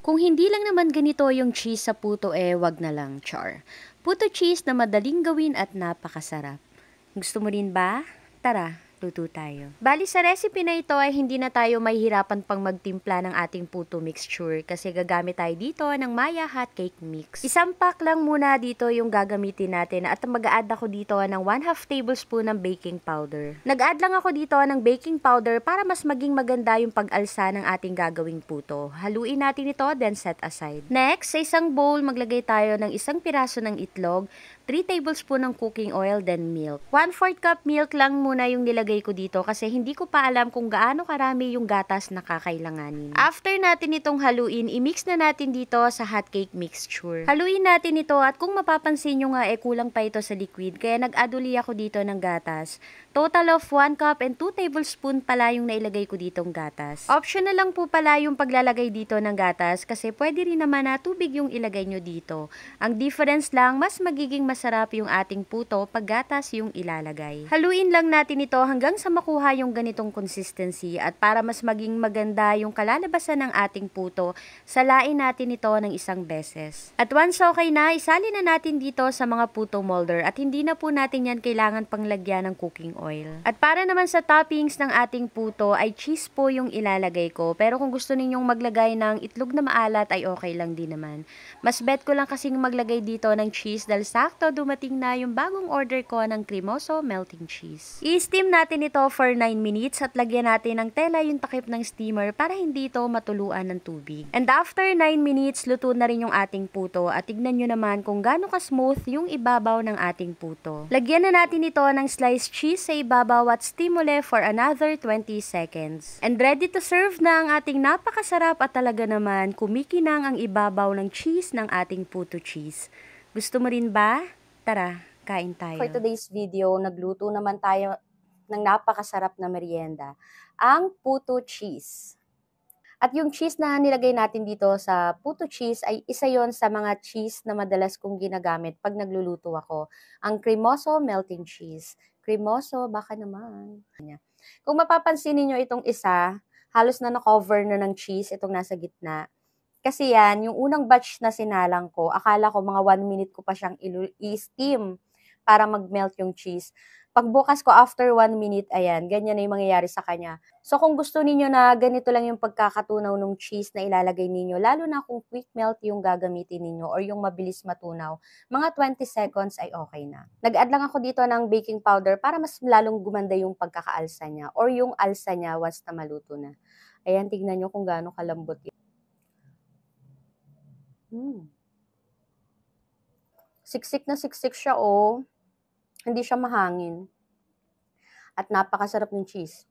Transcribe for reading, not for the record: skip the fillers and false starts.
Kung hindi lang naman ganito yung cheese sa puto wag na lang, char. Puto cheese na madaling gawin at napakasarap. Gusto mo rin ba? Tara, luto tayo. Bali sa recipe na ito ay hindi na tayo mahihirapan pang magtimpla ng ating puto mixture kasi gagamit tayo dito ng Maya Hot Cake Mix. Isang pack lang muna dito yung gagamitin natin at mag-a-add ako dito ng 1/2 tablespoon ng baking powder. Nag-add lang ako dito ng baking powder para mas maging maganda yung pag-alsa ng ating gagawing puto. Haluin natin ito then set aside. Next, sa isang bowl maglagay tayo ng isang piraso ng itlog, 3 tablespoon ng cooking oil, then milk. 1/4 cup milk lang muna yung nilagay ko dito kasi hindi ko pa alam kung gaano karami yung gatas na kakailanganin. After natin itong haluin, i-mix na natin dito sa hot cake mixture. Haluin natin ito at kung mapapansin nyo nga kulang pa ito sa liquid kaya nag-add uli ako dito ng gatas. Total of 1 cup and 2 tablespoon pala yung nailagay ko ditong gatas. Optional lang po pala yung paglalagay dito ng gatas kasi pwede rin naman na tubig yung ilagay nyo dito. Ang difference lang, mas magiging masarap yung ating puto pag gatas yung ilalagay. Haluin lang natin ito hanggang sa makuha yung ganitong consistency at para mas maging maganda yung kalalabasan ng ating puto, salain natin ito ng isang beses. At once okay na, isali na natin dito sa mga puto molder at hindi na po natin yan kailangan pang lagyan ng cooking oil. At para naman sa toppings ng ating puto ay cheese po yung ilalagay ko pero kung gusto ninyong maglagay ng itlog na maalat ay okay lang din naman. Mas bet ko lang kasing maglagay dito ng cheese dahil sakto dumating na yung bagong order ko ng cremoso melting cheese. I-steam natin ito for 9 minutes at lagyan natin ng tela yung takip ng steamer para hindi ito matuluan ng tubig. And after 9 minutes, luto na rin yung ating puto at tignan nyo naman kung gaano ka-smooth yung ibabaw ng ating puto. Lagyan na natin ito ng sliced cheese sa ibabaw at steam uli for another 20 seconds. And ready to serve na ang ating napakasarap at talaga naman kumikinang ang ibabaw ng cheese ng ating puto cheese. Gusto mo rin ba? Tara, kain tayo. For today's video, nagluto naman tayo ng napakasarap na merienda, ang puto cheese. At yung cheese na nilagay natin dito sa puto cheese ay isa yon sa mga cheese na madalas kong ginagamit pag nagluluto ako. Ang cremoso melting cheese. Cremoso, baka naman. Kung mapapansin niyo itong isa, halos na na-cover na ng cheese itong nasa gitna. Kasi yan, yung unang batch na sinalang ko, akala ko mga 1 minute ko pa siyang i-steam para mag-melt yung cheese. Pagbukas ko after 1 minute, ayan, ganyan na yung mangyayari sa kanya. So kung gusto niyo na ganito lang yung pagkakatunaw ng cheese na ilalagay niyo, lalo na kung quick melt yung gagamitin niyo or yung mabilis matunaw, mga 20 seconds ay okay na. Nag-add lang ako dito ng baking powder para mas lalong gumanda yung pagkakaalsa niya or yung alsa niya once na maluto na. Ayan, tignan niyo kung gaano kalambot yun. Siksik na siksik siya, oh. Hindi siya mahangin. At napakasarap ng cheese.